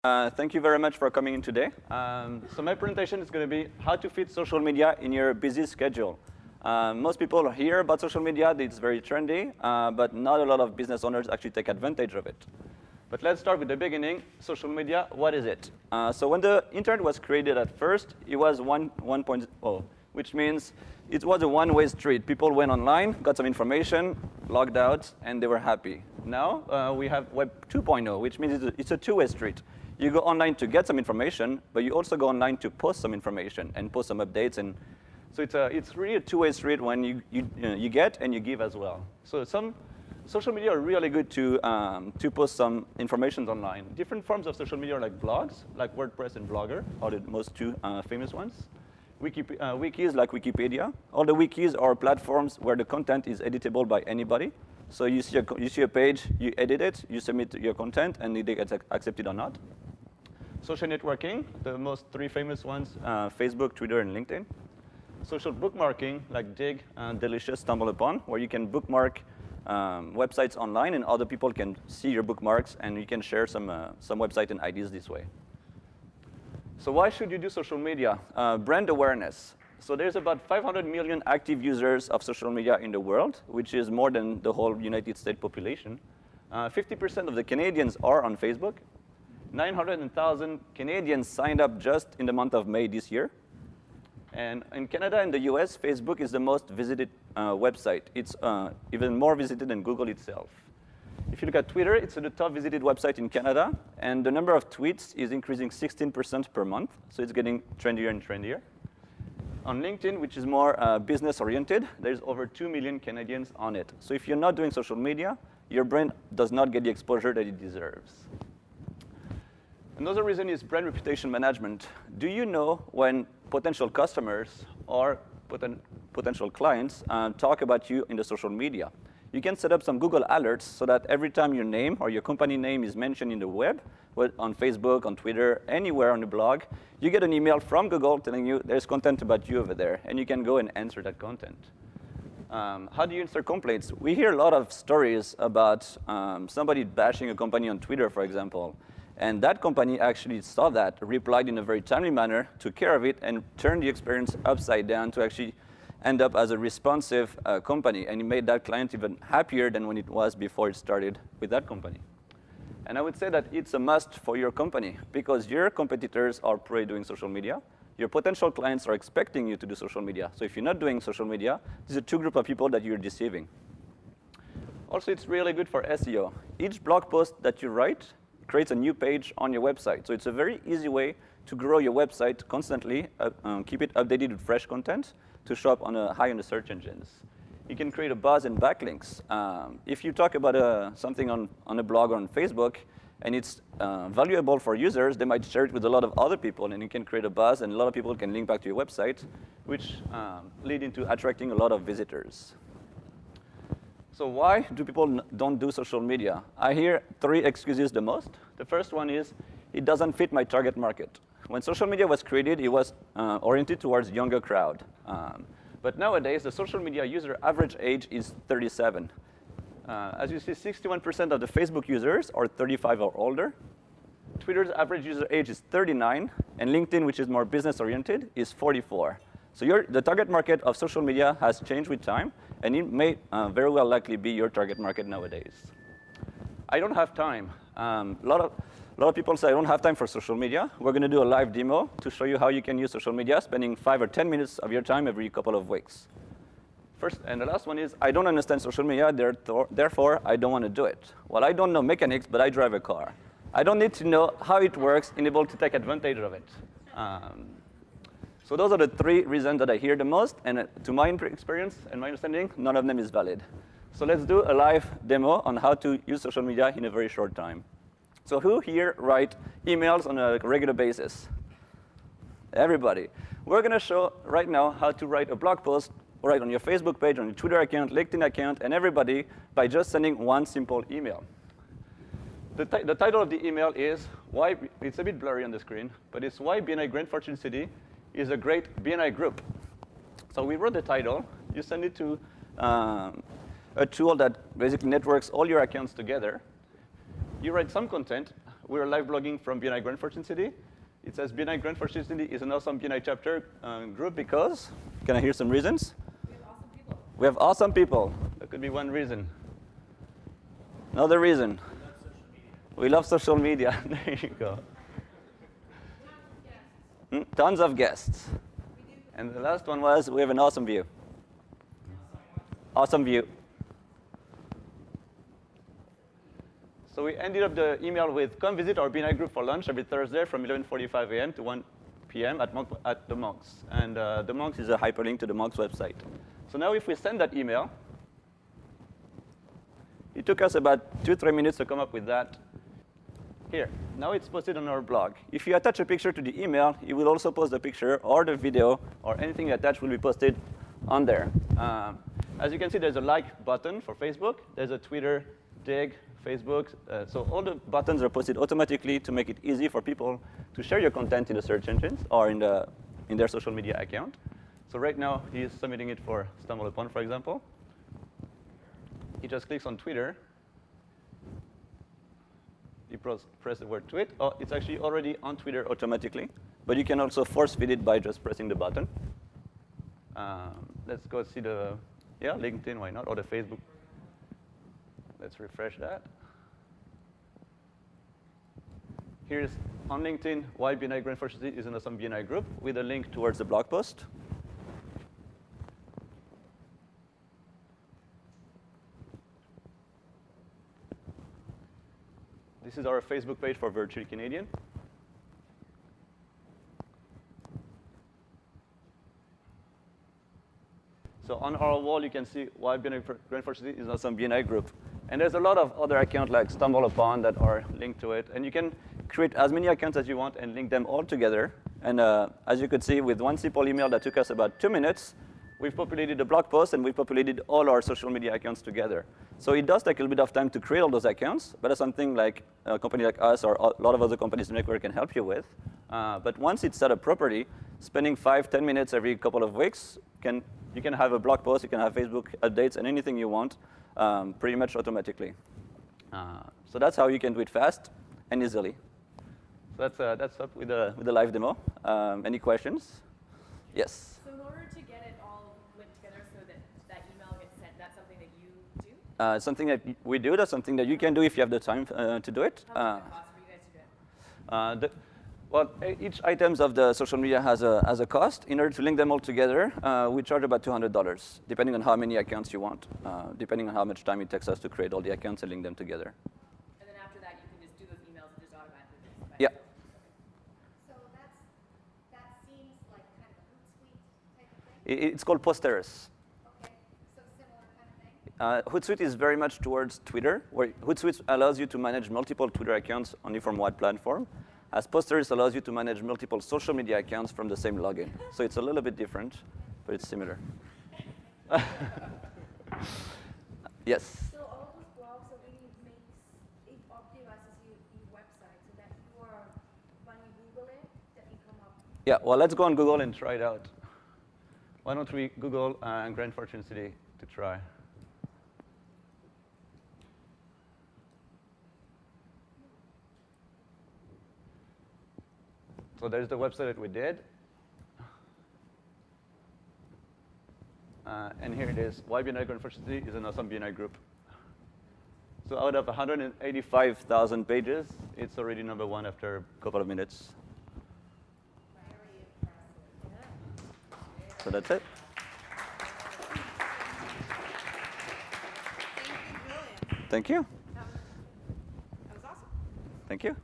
Thank you very much for coming in today. So my presentation is going to be how to fit social media in your busy schedule. Most people hear about social media, it's very trendy, but not a lot of business owners actually take advantage of it. But let's start with the beginning. Social media, what is it? So when the internet was created at first, it was 1.0, which means it was a one-way street. People went online, got some information, logged out, and they were happy. Now we have Web 2.0, which means it's a two-way street. You go online to get some information, but you also go online to post some information and post some updates. And so it's really a two-way street when you get and you give as well. So some social media are really good to post some information online. Different forms of social media are like blogs, like WordPress and Blogger, are the most two famous ones. Wikis like Wikipedia. All the wikis are platforms where the content is editable by anybody. So you see a page, you edit it, you submit your content, and it gets accepted or not. Social networking, the most three famous ones, Facebook, Twitter, and LinkedIn. Social bookmarking, like Dig, Delicious, StumbleUpon, where you can bookmark websites online, and other people can see your bookmarks, and you can share some website and ideas this way. So why should you do social media? Brand awareness. So there's about 500 million active users of social media in the world, which is more than the whole United States population. 50% of the Canadians are on Facebook. 900,000 Canadians signed up just in the month of May this year. And in Canada and the US, Facebook is the most visited website. It's even more visited than Google itself. If you look at Twitter, it's the top visited website in Canada, and the number of tweets is increasing 16% per month, so it's getting trendier and trendier. On LinkedIn, which is more business-oriented, there's over 2 million Canadians on it. So if you're not doing social media, your brand does not get the exposure that it deserves. Another reason is brand reputation management. Do you know when potential customers or potential clients talk about you in the social media? You can set up some Google alerts so that every time your name or your company name is mentioned in the web, on Facebook, on Twitter, anywhere on the blog, you get an email from Google telling you there's content about you over there, and you can go and answer that content. How do you answer complaints? We hear a lot of stories about somebody bashing a company on Twitter, for example. And that company actually saw that, replied in a very timely manner, took care of it, and turned the experience upside down to actually end up as a responsive company. And it made that client even happier than when it was before it started with that company. And I would say that it's a must for your company, because your competitors are probably doing social media. Your potential clients are expecting you to do social media. So if you're not doing social media, these are two groups of people that you're deceiving. Also, it's really good for SEO. Each blog post that you write creates a new page on your website. So it's a very easy way to grow your website constantly, keep it updated with fresh content to show up high on the search engines. You can create a buzz and backlinks. If you talk about something on a blog or on Facebook, and it's valuable for users, they might share it with a lot of other people, and you can create a buzz, and a lot of people can link back to your website, which lead into attracting a lot of visitors. So why do people don't do social media? I hear three excuses the most. The first one is, it doesn't fit my target market. When social media was created, it was oriented towards younger crowd. But nowadays, the social media user average age is 37. As you see, 61% of the Facebook users are 35 or older. Twitter's average user age is 39, and LinkedIn, which is more business-oriented, is 44. So the target market of social media has changed with time, and it may very well likely be your target market nowadays. I don't have time. A lot of people say, I don't have time for social media. We're going to do a live demo to show you how you can use social media, spending 5 or 10 minutes of your time every couple of weeks. First, and the last one is, I don't understand social media, therefore I don't want to do it. Well, I don't know mechanics, but I drive a car. I don't need to know how it works and able to take advantage of it. So those are the three reasons that I hear the most, and to my experience and my understanding, none of them is valid. So let's do a live demo on how to use social media in a very short time. So who here write emails on a regular basis? Everybody. We're going to show right now how to write a blog post right on your Facebook page, on your Twitter account, LinkedIn account, and everybody by just sending one simple email. The title of the email is why, it's a bit blurry on the screen, but it's why BNI Grand Fortune City is a great BNI group. So we wrote the title. You send it to a tool that basically networks all your accounts together. You write some content. we're live blogging from BNI Grand Fortune City. It says BNI Grand Fortune City is an awesome BNI chapter group because, can I hear some reasons? We have awesome people. We have awesome people. That could be one reason. Another reason. We love social media. There you go. Tons of guests. And the last one was, we have an awesome view. Awesome view. So we ended up the email with, come visit our BNI group for lunch every Thursday from 11:45 a.m. to 1 p.m. at the Monks. And the Monks is a hyperlink to the Monks website. So now if we send that email, it took us about 2-3 minutes to come up with that. Here, now it's posted on our blog. If you attach a picture to the email, it will also post the picture or the video or anything you attach will be posted on there. As you can see, there's a like button for Facebook. There's a Twitter, Dig, Facebook. So all the buttons are posted automatically to make it easy for people to share your content in the search engines or in their social media account. So right now, he's submitting it for StumbleUpon, for example. He just clicks on Twitter. You press the word tweet. Oh, it's actually already on Twitter automatically. But you can also force feed it by just pressing the button. Let's go see the, LinkedIn, why not? Or the Facebook. Let's refresh that. Here's on LinkedIn why BNI Grand Fortune City is an awesome BNI group with a link towards the blog post. This is our Facebook page for Virtually Canadian. So on our wall, you can see why BNI Grand Fortune City is an awesome BNI group. And there's a lot of other accounts like StumbleUpon that are linked to it. And you can create as many accounts as you want and link them all together. And as you could see, with one simple email that took us about 2 minutes, we've populated the blog post and we've populated all our social media accounts together. So it does take a little bit of time to create all those accounts, but that's something like a company like us or a lot of other companies in the network can help you with. But once it's set up properly, spending 5-10 minutes every couple of weeks, you can have a blog post, you can have Facebook updates and anything you want pretty much automatically. So that's how you can do it fast and easily. So that's up with the live demo. Any questions? Yes? So in order to get it all linked together so that email gets sent, that's something that you do? Something that we do, that's something that you can do if you have the time to do it. How much does it cost for you guys to do it? Well, each items of the social media has a cost. In order to link them all together, we charge about $200, depending on how many accounts you want, depending on how much time it takes us to create all the accounts and link them together. And then after that, you can just do those emails and just automatically get them. Yeah. So that seems like kind of a Hootsuite type of thing? It's called Posterous. Okay, so similar kind of thing? Hootsuite is very much towards Twitter, where Hootsuite allows you to manage multiple Twitter accounts only from one platform. As Posterous allows you to manage multiple social media accounts from the same login. So it's a little bit different, but it's similar. Yes? So all those blogs are really it optimizes your website so that you are, when you Google it, that you come up. Yeah, well, let's go on Google and try it out. Why don't we Google Grand Fortune City to try? So there's the website that we did. And here it is. Why BNI Grand Fortune City is an awesome BNI group. So out of 185,000 pages, it's already #1 after a couple of minutes. Very impressive. So that's it. Thank you, Julian. Thank you. That was awesome. Thank you.